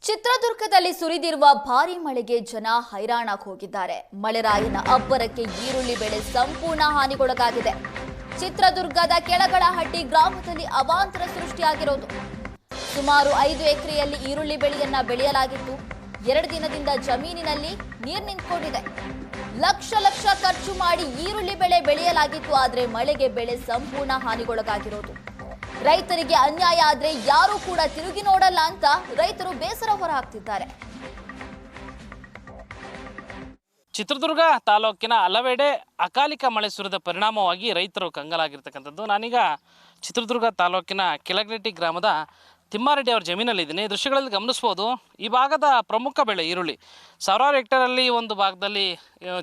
ಚಿತ್ರದುರ್ಗದಲ್ಲಿ ಸುರಿದಿರುವ ಭಾರೀ ಮಳೆಗೆ ಜನ ಹೈರಾಣಾಗಿ ಹೋಗಿದ್ದಾರೆ. ಮಳೆರಾಯನ ಅಬ್ಬರಕ್ಕೆ ಈರುಳ್ಳಿ ಬೆಳೆ ಸಂಪೂರ್ಣ ಹಾನಿಗೊಳಗಾಗಿದೆ. ಚಿತ್ರದುರ್ಗದ ಕೆಳಗಳಹಟ್ಟಿ ಗ್ರಾಮದಲ್ಲಿ ಅವಾಂತರ ಸೃಷ್ಟಿಯಾಗಿರೋದು. ಸುಮಾರು 5 ಎಕರೆಯಲ್ಲಿ ಈರುಳ್ಳಿ ಬೆಳೆಯನ್ನ ಬೆಳೆಯಲಾಗಿತ್ತು. 2 ದಿನದಿಂದ ಜಮೀನಿನಲ್ಲಿ ನೀರು ನಿಂತ್ಕೊಂಡಿದೆ. ಲಕ್ಷ ಖರ್ಚು ಮಾಡಿ ಈರುಳ್ಳಿ ಬೆಳೆ ಬೆಳೆಯಲಾಗಿತ್ತು. ಆದರೆ ಮಳೆಗೆ ಬೆಳೆ ಸಂಪೂರ್ಣ ಹಾನಿಗೊಳಗಾಗಿರೋದು. ರೈತರಿಗೆ ಅನ್ಯಾಯ ಆದ್ರೆ ಯಾರು ಕೂಡ ತಿರುಗಿ ನೋಡಲ್ಲ ಅಂತ ರೈತರು ಬೇಸರ ಹೊರಹಾಕ್ತಿದ್ದಾರೆ. ಚಿತ್ರದುರ್ಗ ತಾಲೂಕಿನ ಹಲವೆಡೆ ಅಕಾಲಿಕ ಮಳೆ ಸುರಿದ ಪರಿಣಾಮವಾಗಿ ರೈತರು ಕಂಗಾಲಾಗಿರ್ತಕ್ಕಂಥದ್ದು. ನಾನೀಗ ಚಿತ್ರದುರ್ಗ ತಾಲೂಕಿನ ಕೆಳಗಟ್ಟಿ ಗ್ರಾಮದ ತಿಮ್ಮಾರೆಡ್ಡಿ ಅವರ ಜಮೀನಲ್ಲಿದ್ದೀನಿ. ದೃಶ್ಯಗಳಲ್ಲಿ ಗಮನಿಸ್ಬೋದು, ಈ ಭಾಗದ ಪ್ರಮುಖ ಬೆಳೆ ಈರುಳ್ಳಿ. ಸಾವಿರಾರು ಹೆಕ್ಟೇರಲ್ಲಿ ಒಂದು ಭಾಗದಲ್ಲಿ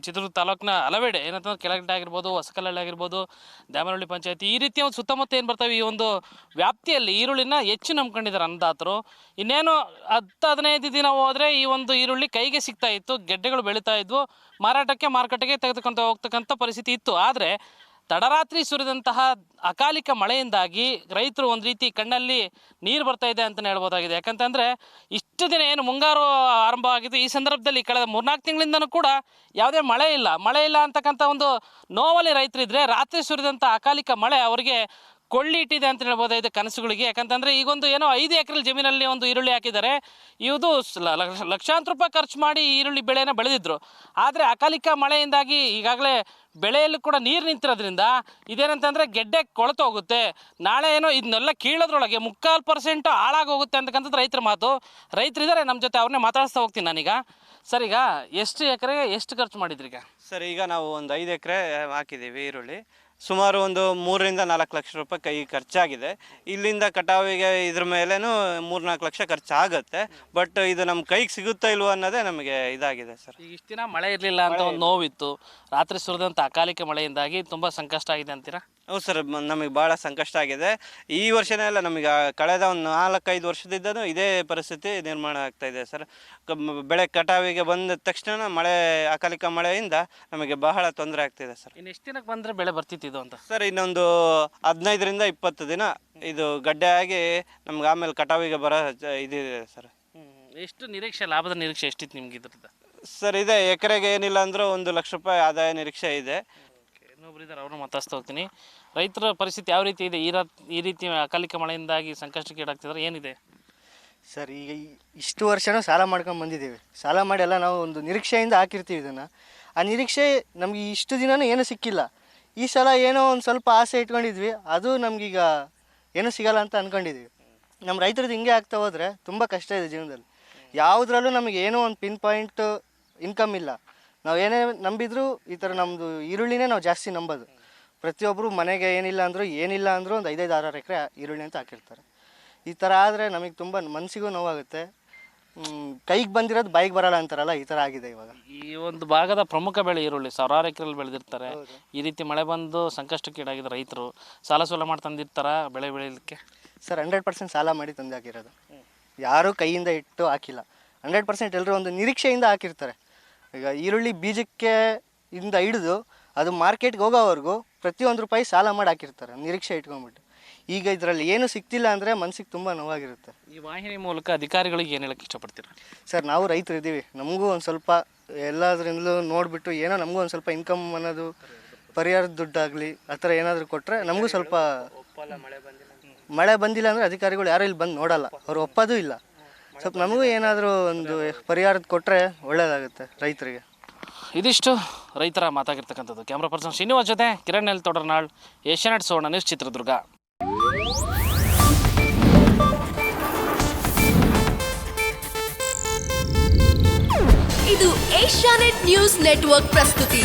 ಚಿತ್ರದುರ್ಗ ತಾಲೂಕಿನ ಹಲವೆಡೆ ಏನಂತಂದ್ರೆ ಕೆಳಗಟ್ಟೆ ಆಗಿರ್ಬೋದು, ಹೊಸಕಲ್ಲಹಳ್ಳಿ ಆಗಿರ್ಬೋದು, ದ್ಯಾಮನಹಳ್ಳಿ ಪಂಚಾಯತಿ, ಈ ರೀತಿಯ ಒಂದು ಸುತ್ತಮುತ್ತ ಏನು ಬರ್ತವೆ ಈ ಒಂದು ವ್ಯಾಪ್ತಿಯಲ್ಲಿ ಈರುಳ್ಳಿನ ಹೆಚ್ಚು ನಂಬ್ಕೊಂಡಿದ್ದಾರೆ ಅನ್ನದಾತರು. ಇನ್ನೇನು 10-15 ದಿನ ಹೋದರೆ ಈ ಒಂದು ಈರುಳ್ಳಿ ಕೈಗೆ ಸಿಗ್ತಾ ಇತ್ತು, ಗೆಡ್ಡೆಗಳು ಬೆಳೀತಾ ಇದ್ವು, ಮಾರುಕಟ್ಟೆಗೆ ತೆಗೆದುಕೊಂತ ಹೋಗ್ತಕ್ಕಂಥ ಪರಿಸ್ಥಿತಿ ಇತ್ತು. ಆದರೆ ತಡರಾತ್ರಿ ಸುರಿದಂತಹ ಅಕಾಲಿಕ ಮಳೆಯಿಂದಾಗಿ ರೈತರು ಒಂದು ರೀತಿ ಕಣ್ಣಲ್ಲಿ ನೀರು ಬರ್ತಾ ಇದೆ ಅಂತಲೇ ಹೇಳ್ಬೋದಾಗಿದೆ. ಯಾಕಂತಂದರೆ ಇಷ್ಟು ದಿನ ಏನು ಮುಂಗಾರು ಆರಂಭ ಆಗಿದ್ದು, ಈ ಸಂದರ್ಭದಲ್ಲಿ ಕಳೆದ 3-4 ತಿಂಗಳಿಂದನೂ ಕೂಡ ಯಾವುದೇ ಮಳೆ ಇಲ್ಲ ಅಂತಕ್ಕಂಥ ಒಂದು ನೋವಲ್ಲಿ ರೈತರಿದ್ದರೆ, ರಾತ್ರಿ ಸುರಿದಂಥ ಅಕಾಲಿಕ ಮಳೆ ಅವರಿಗೆ ಕೊಳ್ಳಿ ಇಟ್ಟಿದೆ ಅಂತ ಹೇಳ್ಬೋದಾಗಿದೆ ಕನಸುಗಳಿಗೆ. ಯಾಕಂತಂದರೆ ಈಗೊಂದು ಏನೋ 5 ಎಕರೆ ಜಮೀನಲ್ಲಿ ಒಂದು ಈರುಳ್ಳಿ ಹಾಕಿದ್ದಾರೆ. ಇದು ಲಕ್ಷಾಂತರ ರೂಪಾಯಿ ಖರ್ಚು ಮಾಡಿ ಈರುಳ್ಳಿ ಬೆಳೆಯನ್ನು ಬೆಳೆದಿದ್ರು. ಆದರೆ ಅಕಾಲಿಕ ಮಳೆಯಿಂದಾಗಿ ಈಗಾಗಲೇ ಬೆಳೆಯಲ್ಲೂ ಕೂಡ ನೀರು ನಿಂತಿರೋದ್ರಿಂದ ಇದೇನಂತಂದರೆ ಗೆಡ್ಡೆ ಕೊಳೆತು ಹೋಗುತ್ತೆ, ನಾಳೆ ಏನೋ ಇದನ್ನೆಲ್ಲ ಕೀಳೋದ್ರೊಳಗೆ 3/4% ಹಾಳಾಗೋಗುತ್ತೆ ಅಂತಕ್ಕಂಥದ್ದು ರೈತರ ಮಾತು. ರೈತರಿದ್ದಾರೆ ನಮ್ಮ ಜೊತೆ, ಅವ್ರನ್ನೇ ಮಾತಾಡಿಸ್ತಾ ಹೋಗ್ತೀನಿ ನಾನೀಗ. ಸರ್, ಈಗ ಎಷ್ಟು ಎಕರೆಗೆ ಎಷ್ಟು ಖರ್ಚು ಮಾಡಿದ್ರಿ? ಈಗ ಸರ್, ಈಗ ನಾವು ಒಂದು 5 ಎಕರೆ ಹಾಕಿದ್ದೀವಿ ಈರುಳ್ಳಿ. ಸುಮಾರು ಒಂದು 3-4 ಲಕ್ಷ ರೂಪಾಯಿ ಕೈ ಖರ್ಚಾಗಿದೆ. ಇಲ್ಲಿಂದ ಕಟಾವಿಗೆ ಇದ್ರ ಮೇಲೇನು 3-4 ಲಕ್ಷ ಖರ್ಚಾಗುತ್ತೆ. ಬಟ್ ಇದು ನಮ್ಮ ಕೈಗೆ ಸಿಗುತ್ತಾ ಇಲ್ವೋ ಅನ್ನೋದೇ ನಮಗೆ ಇದಾಗಿದೆ ಸರ್. ಈಗ ಇಷ್ಟು ದಿನ ಮಳೆ ಇರಲಿಲ್ಲ ಅಂತ ಒಂದು ನೋವಿತ್ತು, ರಾತ್ರಿ ಸುರಿದಂಥ ಅಕಾಲಿಕ ಮಳೆಯಿಂದಾಗಿ ತುಂಬ ಸಂಕಷ್ಟ ಆಗಿದೆ ಅಂತೀರಾ? ಹೌದು ಸರ್, ನಮಗೆ ಭಾಳ ಸಂಕಷ್ಟ ಆಗಿದೆ. ಈ ವರ್ಷನೇ ಅಲ್ಲ, ನಮಗೆ ಕಳೆದ ಒಂದು 4-5 ವರ್ಷದಿಂದನೂ ಇದೇ ಪರಿಸ್ಥಿತಿ ನಿರ್ಮಾಣ ಆಗ್ತಾ ಇದೆ ಸರ್. ಬೆಳೆ ಕಟಾವಿಗೆ ಬಂದ ತಕ್ಷಣ ಅಕಾಲಿಕ ಮಳೆಯಿಂದ ನಮಗೆ ಬಹಳ ತೊಂದರೆ ಆಗ್ತಿದೆ ಸರ್. ಇನ್ನು ಎಷ್ಟು ದಿನಕ್ಕೆ ಬಂದರೆ ಬೆಳೆ ಬರ್ತಿತ್ತು ಇದು ಅಂತ? ಸರ್, ಇನ್ನೊಂದು 15-20 ದಿನ ಇದು ಗಡ್ಡೆ ಆಗಿ ನಮ್ಗೆ ಆಮೇಲೆ ಕಟಾವಿಗೆ ಬರೋ ಇದಿದೆ ಸರ್. ಎಷ್ಟು ನಿರೀಕ್ಷೆ, ಲಾಭದ ನಿರೀಕ್ಷೆ ಎಷ್ಟಿತ್ತು ನಿಮ್ಗೆ ಇದ್ರದ್ದು? ಸರ್, ಇದೆ ಎಕರೆಗೆ ಏನಿಲ್ಲ ಅಂದರೂ 1 ಲಕ್ಷ ರೂಪಾಯಿ ಆದಾಯ ನಿರೀಕ್ಷೆ ಇದೆ. ಇನ್ನೊಬ್ರು ಇದ್ದಾರೆ, ಅವ್ರನ್ನ ಮಾತಾಡ್ತಾ ಹೋಗ್ತೀನಿ. ರೈತರ ಪರಿಸ್ಥಿತಿ ಯಾವ ರೀತಿ ಇದೆ? ಈ ರೀತಿ ಅಕಾಲಿಕ ಮಳೆಯಿಂದಾಗಿ ಸಂಕಷ್ಟಕ್ಕೆ ಈಡಾಗ್ತಿದ್ದಾರೆ, ಏನಿದೆ ಸರ್? ಈಗ ಇಷ್ಟು ವರ್ಷನೂ ಸಾಲ ಮಾಡ್ಕೊಂಡು ಬಂದಿದ್ದೀವಿ. ಸಾಲ ಮಾಡಿ ಎಲ್ಲ ನಾವು ಒಂದು ನಿರೀಕ್ಷೆಯಿಂದ ಹಾಕಿರ್ತೀವಿ ಇದನ್ನು. ಆ ನಿರೀಕ್ಷೆ ನಮಗೆ ಇಷ್ಟು ದಿನವೂ ಏನೂ ಸಿಕ್ಕಿಲ್ಲ. ಈ ಸಲ ಏನೋ ಒಂದು ಸ್ವಲ್ಪ ಆಸೆ ಇಟ್ಕೊಂಡಿದ್ವಿ, ಅದು ನಮಗೀಗ ಏನೂ ಸಿಗಲ್ಲ ಅಂತ ಅಂದ್ಕೊಂಡಿದ್ವಿ. ನಮ್ಮ ರೈತರದ್ದು ಹಿಂಗೆ ಆಗ್ತಾ ಹೋದರೆ ತುಂಬ ಕಷ್ಟ ಇದೆ ಜೀವನದಲ್ಲಿ. ಯಾವುದ್ರಲ್ಲೂ ನಮಗೆ ಏನೋ ಒಂದು ಪಿನ್ ಪಾಯಿಂಟ್ ಇನ್ಕಮ್ ಇಲ್ಲ. ನಾವು ಏನೇ ನಂಬಿದ್ರು ಈ ಥರ ನಮ್ಮದು ಈರುಳ್ಳಿನೇ ನಾವು ಜಾಸ್ತಿ ನಂಬೋದು. ಪ್ರತಿಯೊಬ್ಬರು ಮನೆಗೆ ಏನಿಲ್ಲ ಅಂದರೂ ಒಂದು 5-6 ಎಕರೆ ಈರುಳ್ಳಿ ಅಂತ ಹಾಕಿರ್ತಾರೆ. ಈ ಥರ ಆದರೆ ನಮಗೆ ತುಂಬ ಮನಸ್ಸಿಗೂ ನೋವಾಗುತ್ತೆ. ಕೈಗೆ ಬಂದಿರೋದು ಬಾಯಿಗೆ ಬರಲ್ಲ ಅಂತಾರಲ್ಲ, ಈ ಥರ ಆಗಿದೆ ಇವಾಗ. ಈ ಒಂದು ಭಾಗದ ಪ್ರಮುಖ ಬೆಳೆ ಈರುಳ್ಳಿ, ಸಾವಿರಾರು ಎಕರೆಯಲ್ಲಿ ಬೆಳೆದಿರ್ತಾರೆ. ಈ ರೀತಿ ಮಳೆ ಬಂದು ಸಂಕಷ್ಟಕ್ಕೆ ಈಡಾಗಿದ್ದ ರೈತರು ಸಾಲ ಮಾಡಿ ತಂದಿರ್ತಾರ ಬೆಳೆ ಬೆಳೆಯಲಿಕ್ಕೆ? ಸರ್, 100% ಸಾಲ ಮಾಡಿ ತಂದು ಹಾಕಿರೋದು. ಯಾರೂ ಕೈಯಿಂದ ಇಟ್ಟು ಹಾಕಿಲ್ಲ. 100% ಎಲ್ಲರೂ ಒಂದು ನಿರೀಕ್ಷೆಯಿಂದ ಹಾಕಿರ್ತಾರೆ. ಈಗ ಈರುಳ್ಳಿ ಬೀಜಕ್ಕೆ ಇಂದ ಹಿಡಿದು ಅದು ಮಾರ್ಕೆಟ್ಗೆ ಹೋಗೋವರೆಗೂ ಪ್ರತಿಯೊಂದು ರೂಪಾಯಿ ಸಾಲ ಮಾಡಿ ಹಾಕಿರ್ತಾರೆ ನಿರೀಕ್ಷೆ ಇಟ್ಕೊಂಡ್ಬಿಟ್ಟು. ಈಗ ಇದರಲ್ಲಿ ಏನು ಸಿಗ್ತಿಲ್ಲ ಅಂದರೆ ಮನಸ್ಸಿಗೆ ತುಂಬ ನೋವಾಗಿರುತ್ತೆ. ಈ ವಾಹಿನಿ ಮೂಲಕ ಅಧಿಕಾರಿಗಳಿಗೆ ಏನು ಹೇಳಕ್ಕೆ ಇಷ್ಟಪಡ್ತೀರಾ? ಸರ್, ನಾವು ರೈತರು ಇದ್ದೀವಿ, ನಮಗೂ ಒಂದು ಸ್ವಲ್ಪ ಎಲ್ಲದರಿಂದಲೂ ನೋಡಿಬಿಟ್ಟು ಏನೋ ನಮಗೂ ಒಂದು ಸ್ವಲ್ಪ ಇನ್ಕಮ್ ಅನ್ನೋದು, ಪರಿಹಾರದ ದುಡ್ಡಾಗಲಿ ಆ ಥರ ಏನಾದರೂ ಕೊಟ್ಟರೆ ನಮಗೂ ಸ್ವಲ್ಪ. ಮಳೆ ಬಂದಿಲ್ಲ ಅಂದರೆ ಅಧಿಕಾರಿಗಳು ಯಾರೂ ಇಲ್ಲಿ ಬಂದು ನೋಡಲ್ಲ, ಅವ್ರು ಒಪ್ಪೋದು ಇಲ್ಲ. ಸ್ವಲ್ಪ ನಮಗೂ ಏನಾದರೂ ಒಂದು ಪರಿಹಾರದ ಕೊಟ್ಟರೆ ಒಳ್ಳೆಯದಾಗುತ್ತೆ ರೈತರಿಗೆ. ಇದಿಷ್ಟು ರೈತರ ಮಾತಾಗಿರ್ತಕ್ಕಂಥದ್ದು. ಕ್ಯಾಮ್ರಾ ಪರ್ಸನ್ ಶ್ರೀನಿವಾಸ್ ಜೊತೆ ಕಿರಣ್ ಎಲ್ ತೊಡರ್ನಾಳ್, ಏಷ್ಯಾನೆಟ್ ಸುವರ್ಣ ನ್ಯೂಸ್, ಚಿತ್ರದುರ್ಗ. ಇದು ಏಷ್ಯಾನೆಟ್ ನ್ಯೂಸ್ ನೆಟ್ವರ್ಕ್ ಪ್ರಸ್ತುತಿ.